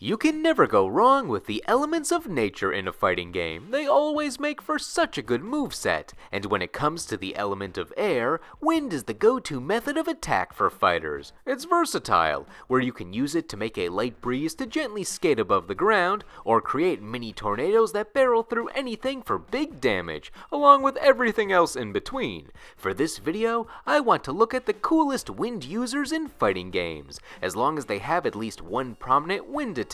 You can never go wrong with the elements of nature in a fighting game. They always make for such a good moveset, and when it comes to the element of air, wind is the go-to method of attack for fighters. It's versatile, where you can use it to make a light breeze to gently skate above the ground, or create mini tornadoes that barrel through anything for big damage, along with everything else in between. For this video, I want to look at the coolest wind users in fighting games. As long as they have at least one prominent wind attack,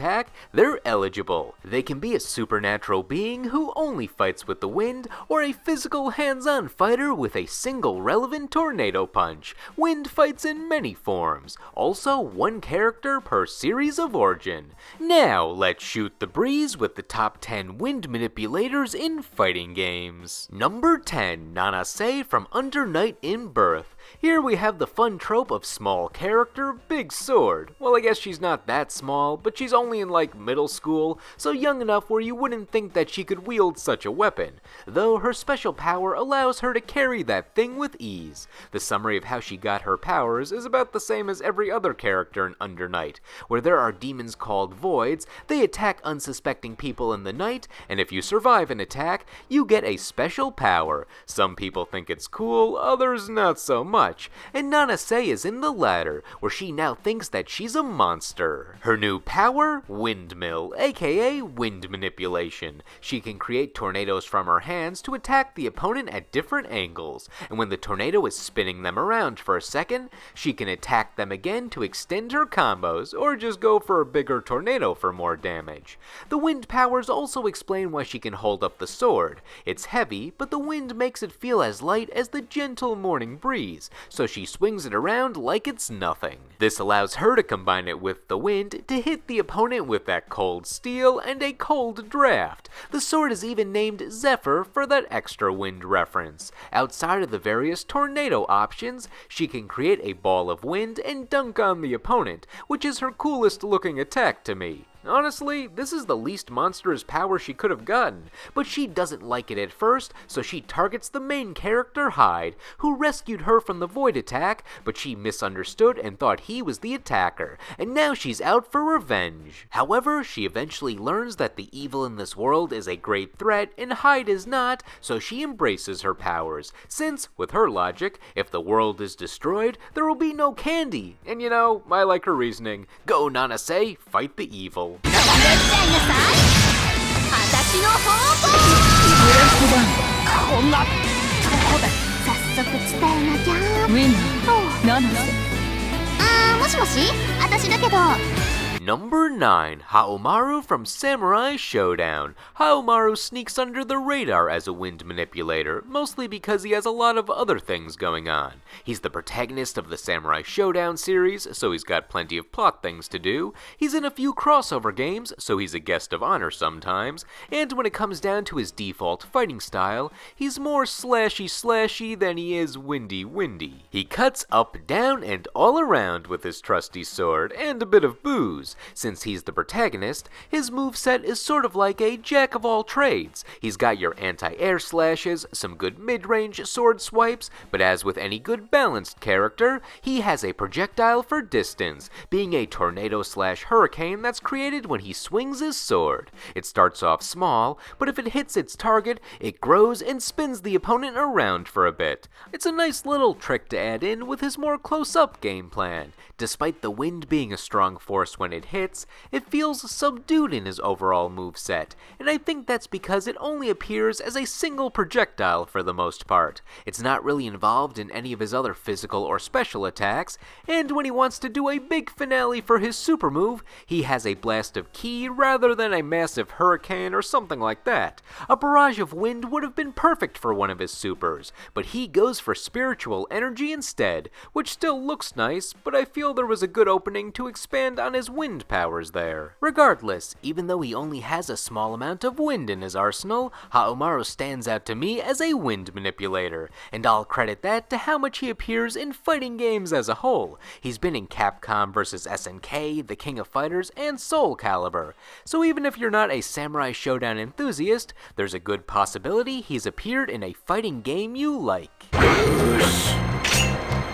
they're eligible. They can be a supernatural being who only fights with the wind, or a physical hands-on fighter with a single relevant tornado punch. Wind fights in many forms, also one character per series of origin. Now let's shoot the breeze with the top 10 wind manipulators in fighting games. Number 10, Nanase from Under Night in Birth. Here we have the fun trope of small character, big sword. Well, I guess she's not that small, but she's only in like middle school, so young enough where you wouldn't think that she could wield such a weapon, though her special power allows her to carry that thing with ease. The summary of how she got her powers is about the same as every other character in Under Night, where there are demons called voids. They attack unsuspecting people in the night, and if you survive an attack, you get a special power. Some people think it's cool, others not so much, and Nanase is in the latter, where she now thinks that she's a monster. Her new power? Windmill, aka wind manipulation. She can create tornadoes from her hands to attack the opponent at different angles, and when the tornado is spinning them around for a second, she can attack them again to extend her combos, or just go for a bigger tornado for more damage. The wind powers also explain why she can hold up the sword. It's heavy, but the wind makes it feel as light as the gentle morning breeze, so she swings it around like it's nothing. This allows her to combine it with the wind to hit the opponent with that cold steel and a cold draft. The sword is even named Zephyr for that extra wind reference. Outside of the various tornado options, she can create a ball of wind and dunk on the opponent, which is her coolest looking attack to me. Honestly, this is the least monstrous power she could have gotten, but she doesn't like it at first, so she targets the main character, Hyde, who rescued her from the void attack, but she misunderstood and thought he was the attacker, and now she's out for revenge. However, she eventually learns that the evil in this world is a great threat, and Hyde is not, so she embraces her powers, since, with her logic, if the world is destroyed, there will be no candy, and you know, I like her reasoning. Go Nanase, fight the evil. Number 9, Haomaru from Samurai Showdown. Haomaru sneaks under the radar as a wind manipulator, mostly because he has a lot of other things going on. He's the protagonist of the Samurai Showdown series, so he's got plenty of plot things to do. He's in a few crossover games, so he's a guest of honor sometimes. And when it comes down to his default fighting style, he's more slashy than he is windy. He cuts up, down, and all around with his trusty sword, and a bit of booze. Since he's the protagonist, his moveset is sort of like a jack of all trades. He's got your anti-air slashes, some good mid-range sword swipes, but as with any good balanced character, he has a projectile for distance, being a tornado/hurricane that's created when he swings his sword. It starts off small, but if it hits its target, it grows and spins the opponent around for a bit. It's a nice little trick to add in with his more close-up game plan. Despite the wind being a strong force when it hits, it feels subdued in his overall moveset, and I think that's because it only appears as a single projectile for the most part. It's not really involved in any of his other physical or special attacks, and when he wants to do a big finale for his super move, he has a blast of ki rather than a massive hurricane or something like that. A barrage of wind would have been perfect for one of his supers, but he goes for spiritual energy instead, which still looks nice, but I feel there was a good opening to expand on his wind powers there. Regardless, even though he only has a small amount of wind in his arsenal, Haomaru stands out to me as a wind manipulator, and I'll credit that to how much he appears in fighting games as a whole. He's been in Capcom vs SNK, The King of Fighters, and Soul Calibur, so even if you're not a Samurai Showdown enthusiast, there's a good possibility he's appeared in a fighting game you like.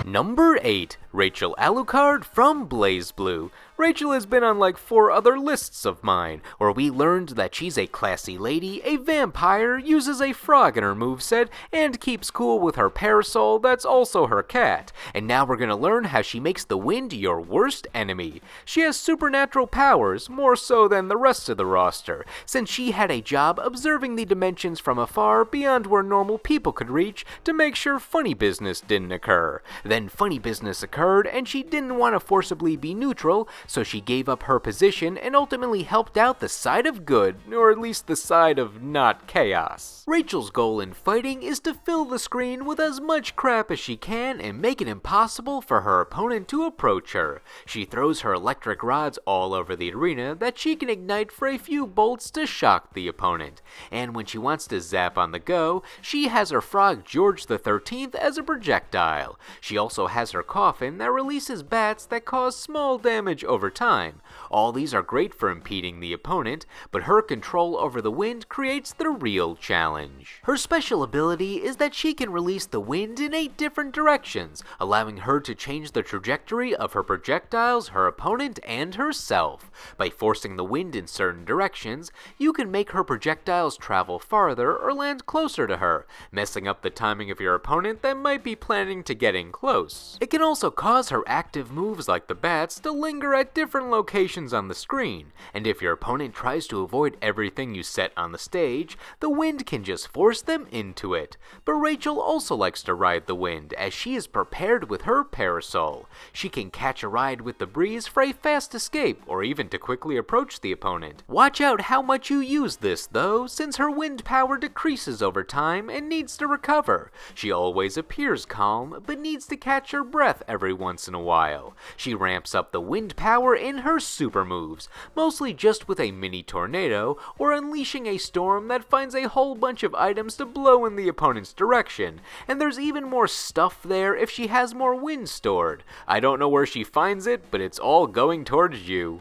Number 8, Rachel Alucard from BlazBlue. Rachel has been on like 4 other lists of mine, where we learned that she's a classy lady, a vampire, uses a frog in her moveset, and keeps cool with her parasol that's also her cat. And now we're gonna learn how she makes the wind your worst enemy. She has supernatural powers, more so than the rest of the roster, since she had a job observing the dimensions from afar beyond where normal people could reach to make sure funny business didn't occur. Then funny business occurred, and she didn't want to forcibly be neutral, so she gave up her position and ultimately helped out the side of good, or at least the side of not chaos. Rachel's goal in fighting is to fill the screen with as much crap as she can and make it impossible for her opponent to approach her. She throws her electric rods all over the arena that she can ignite for a few bolts to shock the opponent. And when she wants to zap on the go, she has her frog George the 13th as a projectile. She also has her coffin that releases bats that cause small damage over time. All these are great for impeding the opponent, but her control over the wind creates the real challenge. Her special ability is that she can release the wind in 8 different directions, allowing her to change the trajectory of her projectiles, her opponent, and herself. By forcing the wind in certain directions, you can make her projectiles travel farther or land closer to her, messing up the timing of your opponent that might be planning to get in close. It can also cause her active moves like the bats to linger at different locations on the screen, and if your opponent tries to avoid everything you set on the stage, the wind can just force them into it. But Rachel also likes to ride the wind, as she is prepared with her parasol. She can catch a ride with the breeze for a fast escape, or even to quickly approach the opponent. Watch out how much you use this though, since her wind power decreases over time and needs to recover. She always appears calm, but needs to catch her breath every once in a while. She ramps up the wind power in her super moves, mostly just with a mini tornado, or unleashing a storm that finds a whole bunch of items to blow in the opponent's direction, and there's even more stuff there if she has more wind stored. I don't know where she finds it, but it's all going towards you.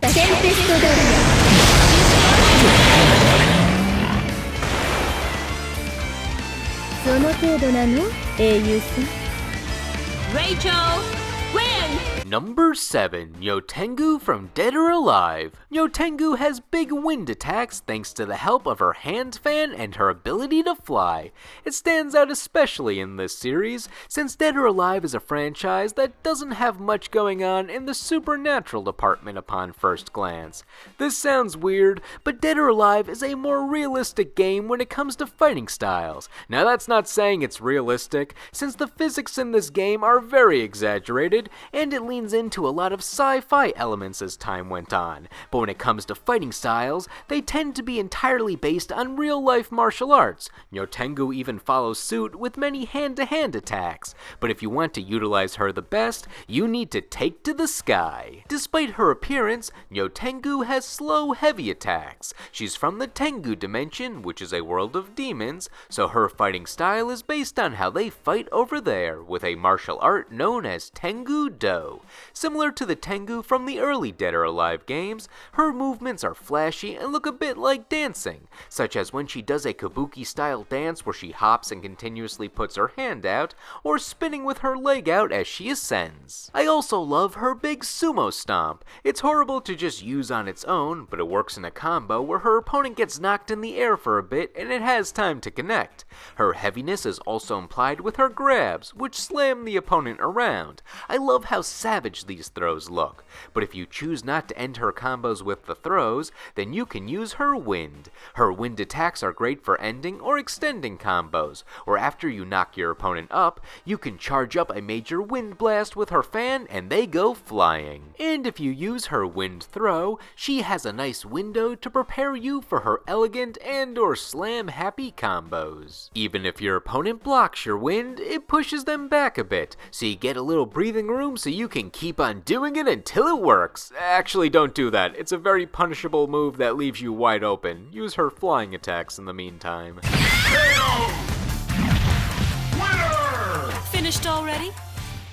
Rachel, win! Number 7. Nyotengu from Dead or Alive. Nyotengu has big wind attacks thanks to the help of her hand fan and her ability to fly. It stands out especially in this series, since Dead or Alive is a franchise that doesn't have much going on in the supernatural department upon first glance. This sounds weird, but Dead or Alive is a more realistic game when it comes to fighting styles. Now that's not saying it's realistic, since the physics in this game are very exaggerated, and it leans into a lot of sci-fi elements as time went on, but when it comes to fighting styles, they tend to be entirely based on real-life martial arts. Nyotengu even follows suit with many hand-to-hand attacks, but if you want to utilize her the best, you need to take to the sky. Despite her appearance, Nyotengu has slow, heavy attacks. She's from the Tengu dimension, which is a world of demons, so her fighting style is based on how they fight over there, with a martial art known as Tengu Do. Similar to the Tengu from the early Dead or Alive games, her movements are flashy and look a bit like dancing, such as when she does a kabuki-style dance where she hops and continuously puts her hand out, or spinning with her leg out as she ascends. I also love her big sumo stomp. It's horrible to just use on its own, but it works in a combo where her opponent gets knocked in the air for a bit and it has time to connect. Her heaviness is also implied with her grabs, which slam the opponent around. I love how savage these throws look, but if you choose not to end her combos with the throws, then you can use her wind. Her wind attacks are great for ending or extending combos, or after you knock your opponent up, you can charge up a major wind blast with her fan and they go flying. And if you use her wind throw, she has a nice window to prepare you for her elegant and or slam happy combos. Even if your opponent blocks your wind, it pushes them back a bit, so you get a little breathing room so you can keep on doing it until it works. Actually, don't do that. It's a very punishable move that leaves you wide open. Use her flying attacks in the meantime. Finished already?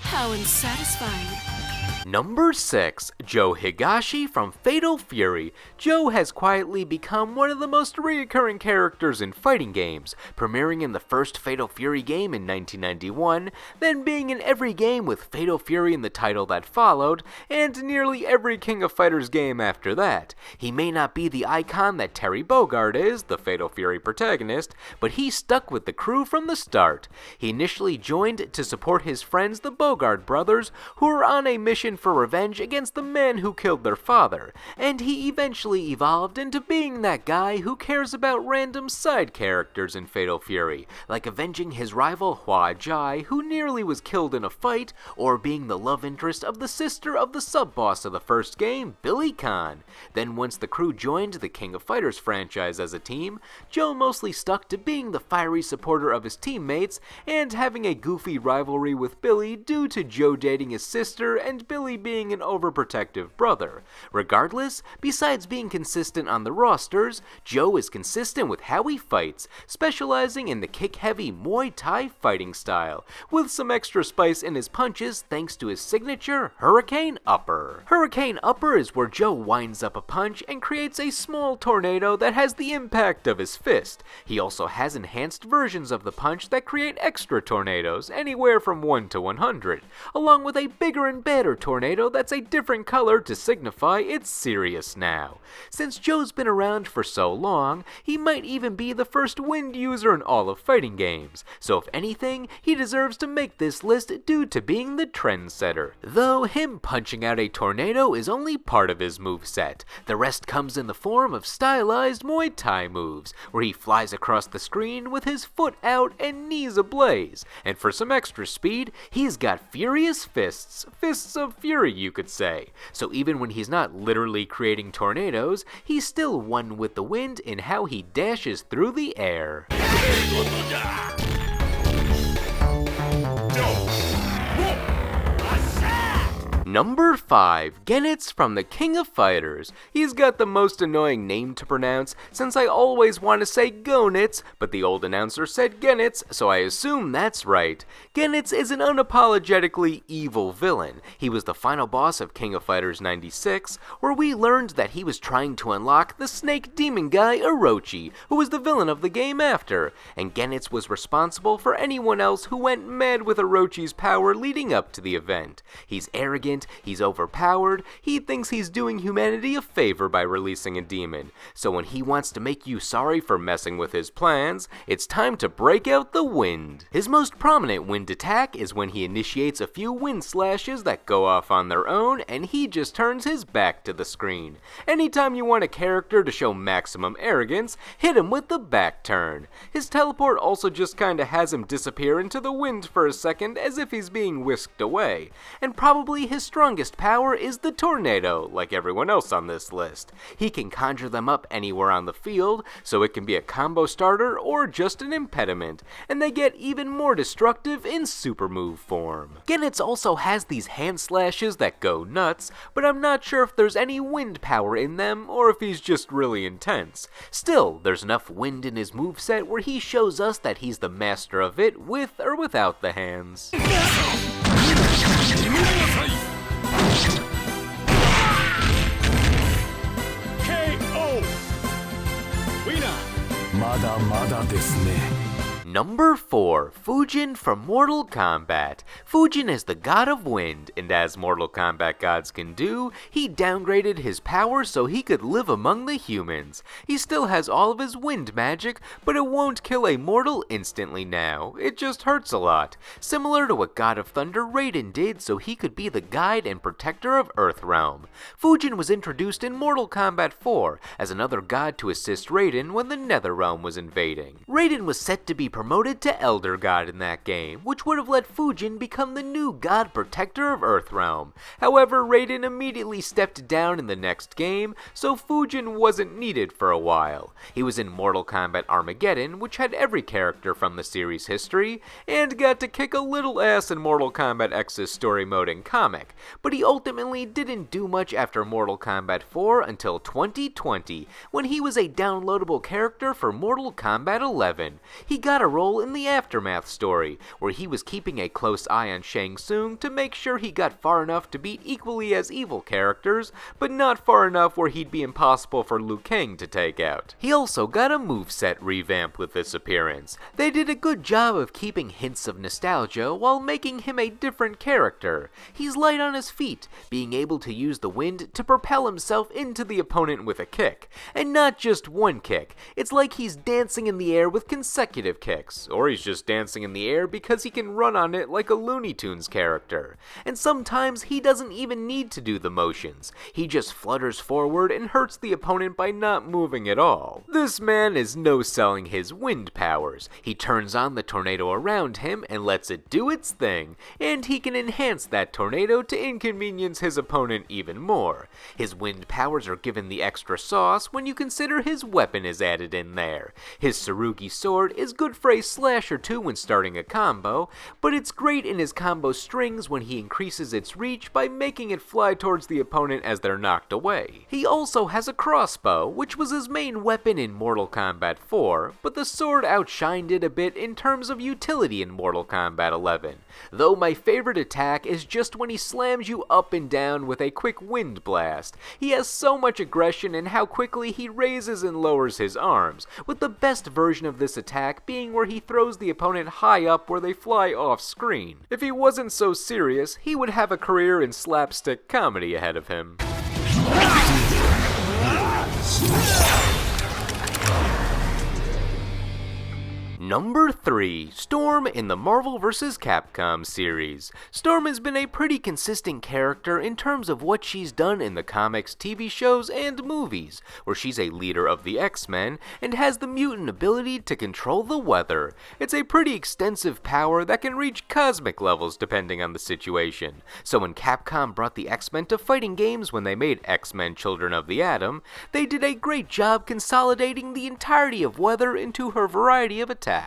How unsatisfying. Number 6. Joe Higashi from Fatal Fury. Joe has quietly become one of the most recurring characters in fighting games, premiering in the first Fatal Fury game in 1991, then being in every game with Fatal Fury in the title that followed, and nearly every King of Fighters game after that. He may not be the icon that Terry Bogard is, the Fatal Fury protagonist, but he stuck with the crew from the start. He initially joined to support his friends the Bogard brothers, who were on a mission for revenge against the man who killed their father, and he eventually evolved into being that guy who cares about random side characters in Fatal Fury, like avenging his rival Hua Jai, who nearly was killed in a fight, or being the love interest of the sister of the sub-boss of the first game, Billy Khan. Then once the crew joined the King of Fighters franchise as a team, Joe mostly stuck to being the fiery supporter of his teammates, and having a goofy rivalry with Billy due to Joe dating his sister and Billy being an overprotective brother. Regardless, besides being consistent on the rosters, Joe is consistent with how he fights, specializing in the kick-heavy Muay Thai fighting style, with some extra spice in his punches thanks to his signature Hurricane Upper. Hurricane Upper is where Joe winds up a punch and creates a small tornado that has the impact of his fist. He also has enhanced versions of the punch that create extra tornadoes, anywhere from 1 to 100, along with a bigger and badder tornado that's a different color to signify it's serious now. Since Joe's been around for so long, he might even be the first wind user in all of fighting games, so if anything, he deserves to make this list due to being the trendsetter. Though him punching out a tornado is only part of his moveset, the rest comes in the form of stylized Muay Thai moves, where he flies across the screen with his foot out and knees ablaze, and for some extra speed, he's got furious fists of fury you could say. So even when he's not literally creating tornadoes, he's still one with the wind in how he dashes through the air. Number 5. Genitz from the King of Fighters. He's got the most annoying name to pronounce, since I always want to say Gonitz, but the old announcer said Genitz, so I assume that's right. Genitz is an unapologetically evil villain. He was the final boss of King of Fighters 96, where we learned that he was trying to unlock the snake demon guy Orochi, who was the villain of the game after, and Genitz was responsible for anyone else who went mad with Orochi's power leading up to the event. He's arrogant, he's overpowered, he thinks he's doing humanity a favor by releasing a demon, so when he wants to make you sorry for messing with his plans, it's time to break out the wind. His most prominent wind attack is when he initiates a few wind slashes that go off on their own and he just turns his back to the screen. Anytime you want a character to show maximum arrogance, hit him with the back turn. His teleport also just kinda has him disappear into the wind for a second as if he's being whisked away, and probably his strongest power is the tornado, like everyone else on this list. He can conjure them up anywhere on the field, so it can be a combo starter or just an impediment, and they get even more destructive in super move form. Genitz also has these hand slashes that go nuts, but I'm not sure if there's any wind power in them or if he's just really intense. Still, there's enough wind in his moveset where he shows us that he's the master of it with or without the hands. Number 4. Fujin from Mortal Kombat. Fujin is the god of wind, and as Mortal Kombat gods can do, he downgraded his power so he could live among the humans. He still has all of his wind magic, but it won't kill a mortal instantly now. It just hurts a lot. Similar to what God of Thunder Raiden did so he could be the guide and protector of Earthrealm. Fujin was introduced in Mortal Kombat 4 as another god to assist Raiden when the Netherrealm was invading. Raiden was set to be promoted to Elder God in that game, which would have let Fujin become the new God Protector of Earthrealm. However, Raiden immediately stepped down in the next game, so Fujin wasn't needed for a while. He was in Mortal Kombat Armageddon, which had every character from the series' history, and got to kick a little ass in Mortal Kombat X's story mode and comic, but he ultimately didn't do much after Mortal Kombat 4 until 2020, when he was a downloadable character for Mortal Kombat 11. He got a role in the Aftermath story, where he was keeping a close eye on Shang Tsung to make sure he got far enough to beat equally as evil characters, but not far enough where he'd be impossible for Liu Kang to take out. He also got a moveset revamp with this appearance. They did a good job of keeping hints of nostalgia while making him a different character. He's light on his feet, being able to use the wind to propel himself into the opponent with a kick. And not just one kick, it's like he's dancing in the air with consecutive kicks, or he's just dancing in the air because he can run on it like a Looney Tunes character. And sometimes he doesn't even need to do the motions, he just flutters forward and hurts the opponent by not moving at all. This man is no-selling his wind powers. He turns on the tornado around him and lets it do its thing, and he can enhance that tornado to inconvenience his opponent even more. His wind powers are given the extra sauce when you consider his weapon is added in there. His Tsurugi sword is good for a slash or two when starting a combo, but it's great in his combo strings when he increases its reach by making it fly towards the opponent as they're knocked away. He also has a crossbow, which was his main weapon in Mortal Kombat 4, but the sword outshined it a bit in terms of utility in Mortal Kombat 11. Though my favorite attack is just when he slams you up and down with a quick wind blast. He has so much aggression in how quickly he raises and lowers his arms, with the best version of this attack being where he throws the opponent high up where they fly off screen. If he wasn't so serious, he would have a career in slapstick comedy ahead of him. Number 3. Storm in the Marvel vs. Capcom series. Storm has been a pretty consistent character in terms of what she's done in the comics, TV shows, and movies, where she's a leader of the X-Men and has the mutant ability to control the weather. It's a pretty extensive power that can reach cosmic levels depending on the situation. So when Capcom brought the X-Men to fighting games when they made X-Men Children of the Atom, they did a great job consolidating the entirety of weather into her variety of attacks.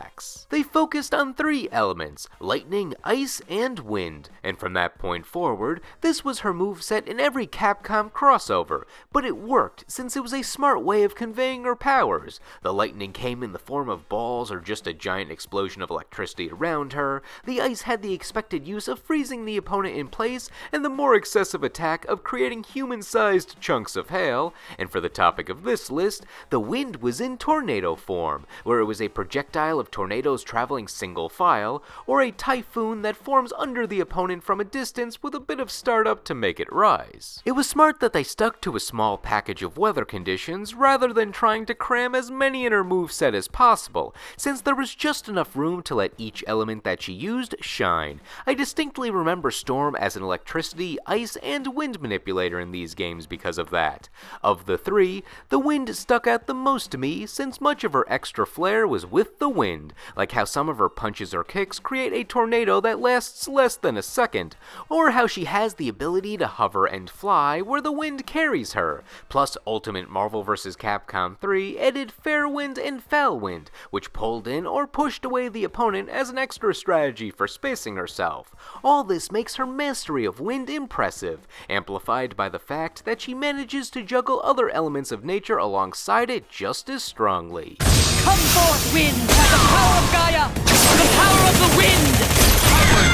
They focused on 3 elements: lightning, ice, and wind, and from that point forward, this was her moveset in every Capcom crossover, but it worked since it was a smart way of conveying her powers. The lightning came in the form of balls or just a giant explosion of electricity around her, the ice had the expected use of freezing the opponent in place, and the more excessive attack of creating human-sized chunks of hail, and for the topic of this list, the wind was in tornado form, where it was a projectile of tornadoes traveling single file, or a typhoon that forms under the opponent from a distance with a bit of startup to make it rise. It was smart that they stuck to a small package of weather conditions rather than trying to cram as many in her moveset as possible, since there was just enough room to let each element that she used shine. I distinctly remember Storm as an electricity, ice, and wind manipulator in these games because of that. Of the 3, the wind stuck out the most to me since much of her extra flair was with the wind, like how some of her punches or kicks create a tornado that lasts less than a second, or how she has the ability to hover and fly where the wind carries her. Plus, Ultimate Marvel vs. Capcom 3 added Fair Wind and Foul Wind, which pulled in or pushed away the opponent as an extra strategy for spacing herself. All this makes her mastery of wind impressive, amplified by the fact that she manages to juggle other elements of nature alongside it just as strongly. Come forth, wind! The power of Gaia! The power of the wind!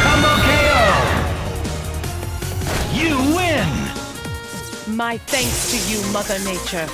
Combo KO! You win! My thanks to you, Mother Nature.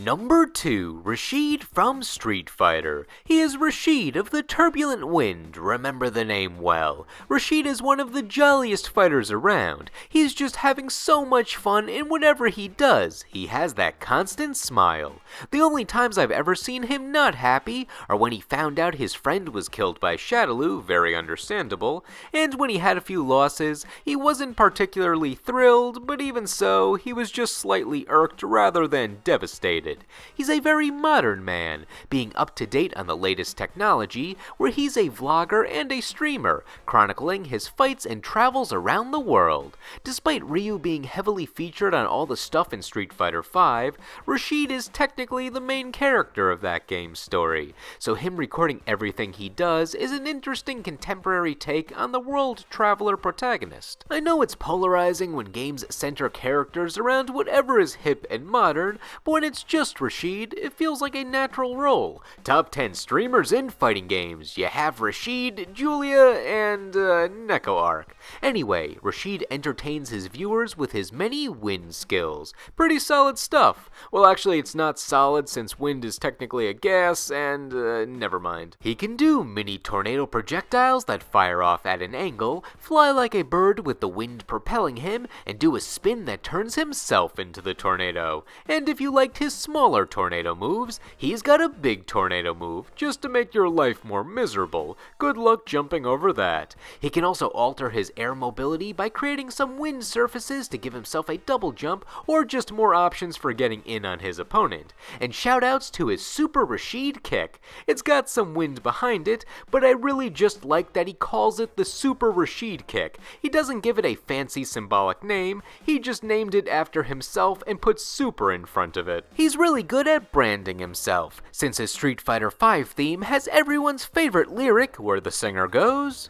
Number 2. Rashid from Street Fighter. He is Rashid of the Turbulent Wind, remember the name well. Rashid is one of the jolliest fighters around. He's just having so much fun in whatever he does. He has that constant smile. The only times I've ever seen him not happy are when he found out his friend was killed by Shadaloo, very understandable, and when he had a few losses, he wasn't particularly thrilled, but even so, he was just slightly irked rather than devastated. He's a very modern man, being up to date on the latest technology, where he's a vlogger and a streamer, chronicling his fights and travels around the world. Despite Ryu being heavily featured on all the stuff in Street Fighter V, Rashid is technically the main character of that game's story, so him recording everything he does is an interesting contemporary take on the world traveler protagonist. I know it's polarizing when games center characters around whatever is hip and modern, but when it's just just Rashid, it feels like a natural role. Top 10 streamers in fighting games. You have Rashid, Julia, and Neko Arc. Anyway, Rashid entertains his viewers with his many wind skills. Pretty solid stuff. Well, actually, it's not solid since wind is technically a gas, and never mind. He can do mini tornado projectiles that fire off at an angle, fly like a bird with the wind propelling him, and do a spin that turns himself into the tornado. And if you liked his smaller tornado moves, he's got a big tornado move, just to make your life more miserable. Good luck jumping over that. He can also alter his air mobility by creating some wind surfaces to give himself a double jump, or just more options for getting in on his opponent. And shoutouts to his Super Rashid kick. It's got some wind behind it, but I really just like that he calls it the Super Rashid kick. He doesn't give it a fancy symbolic name, he just named it after himself and put super in front of it. He's really good at branding himself, since his Street Fighter V theme has everyone's favorite lyric where the singer goes,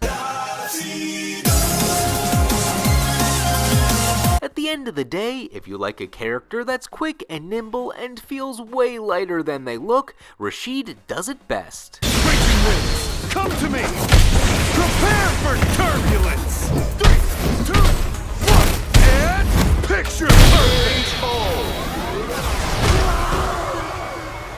at the end of the day, if you like a character that's quick and nimble and feels way lighter than they look, Rashid does it best. Raging winds, come to me! Prepare for turbulence! 3, 2, 1, and picture perfect!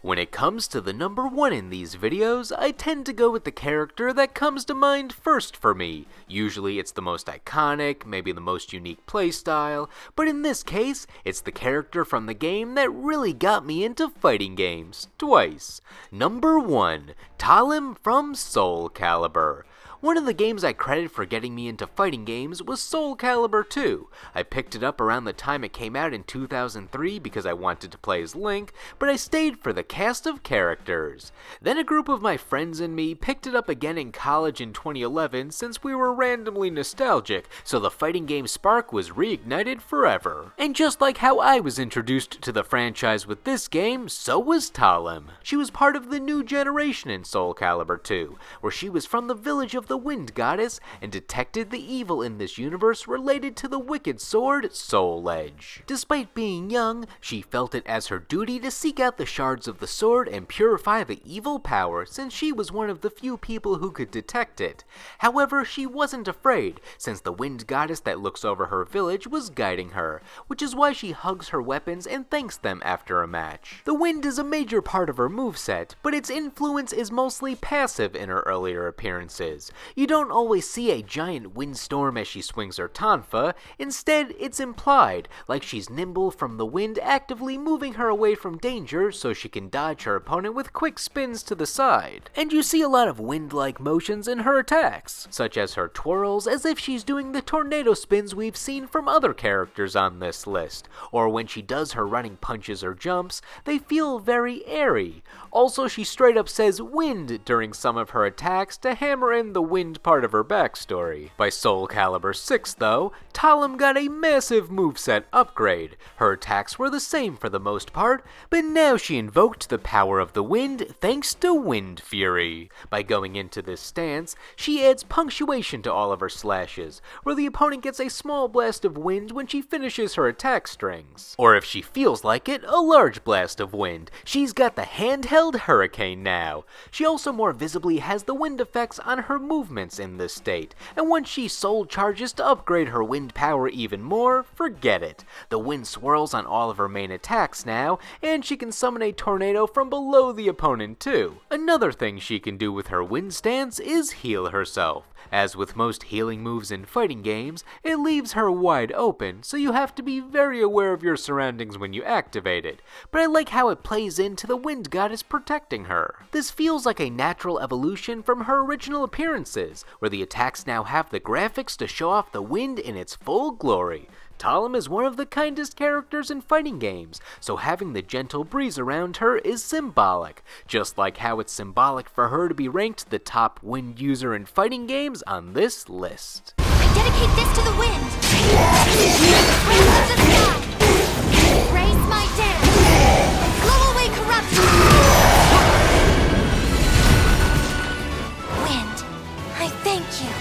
When it comes to the number one in these videos, I tend to go with the character that comes to mind first for me. Usually it's the most iconic, maybe the most unique playstyle, but in this case, it's the character from the game that really got me into fighting games, twice. Number 1, Talim from Soul Calibur. One of the games I credit for getting me into fighting games was Soul Calibur 2. I picked it up around the time it came out in 2003 because I wanted to play as Link, but I stayed for the cast of characters. Then a group of my friends and me picked it up again in college in 2011 since we were randomly nostalgic, so the fighting game spark was reignited forever. And just like how I was introduced to the franchise with this game, so was Talim. She was part of the new generation in Soul Calibur 2, where she was from the village of the Wind Goddess and detected the evil in this universe related to the wicked sword Soul Edge. Despite being young, she felt it as her duty to seek out the shards of the sword and purify the evil power since she was one of the few people who could detect it. However, she wasn't afraid since the Wind Goddess that looks over her village was guiding her, which is why she hugs her weapons and thanks them after a match. The wind is a major part of her moveset, but its influence is mostly passive in her earlier appearances. You don't always see a giant windstorm as she swings her tonfa, instead it's implied, like she's nimble from the wind actively moving her away from danger so she can dodge her opponent with quick spins to the side. And you see a lot of wind-like motions in her attacks, such as her twirls as if she's doing the tornado spins we've seen from other characters on this list, or when she does her running punches or jumps, they feel very airy. Also, she straight up says wind during some of her attacks to hammer in the wind part of her backstory. By Soul Calibur 6 though, Talim got a massive moveset upgrade. Her attacks were the same for the most part, but now she invoked the power of the wind thanks to Wind Fury. By going into this stance, she adds punctuation to all of her slashes, where the opponent gets a small blast of wind when she finishes her attack strings. Or if she feels like it, a large blast of wind. She's got the handheld hurricane now. She also more visibly has the wind effects on her movements in this state, and once she soul charges to upgrade her wind power even more, forget it. The wind swirls on all of her main attacks now, and she can summon a tornado from below the opponent too. Another thing she can do with her wind stance is heal herself. As with most healing moves in fighting games, it leaves her wide open, so you have to be very aware of your surroundings when you activate it, but I like how it plays into the Wind Goddess protecting her. This feels like a natural evolution from her original appearances, where the attacks now have the graphics to show off the wind in its full glory. Talim is one of the kindest characters in fighting games, so having the gentle breeze around her is symbolic, just like how it's symbolic for her to be ranked the top wind user in fighting games on this list. I dedicate this to the wind. Praise of the sky. Praise my dance. Blow away corruption. Wind, I thank you.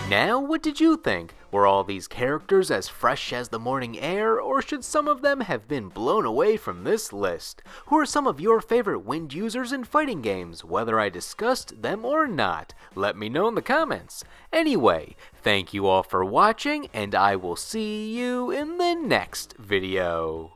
Now, what did you think? Were all these characters as fresh as the morning air, or should some of them have been blown away from this list? Who are some of your favorite wind users in fighting games, whether I discussed them or not? Let me know in the comments. Anyway, thank you all for watching, and I will see you in the next video.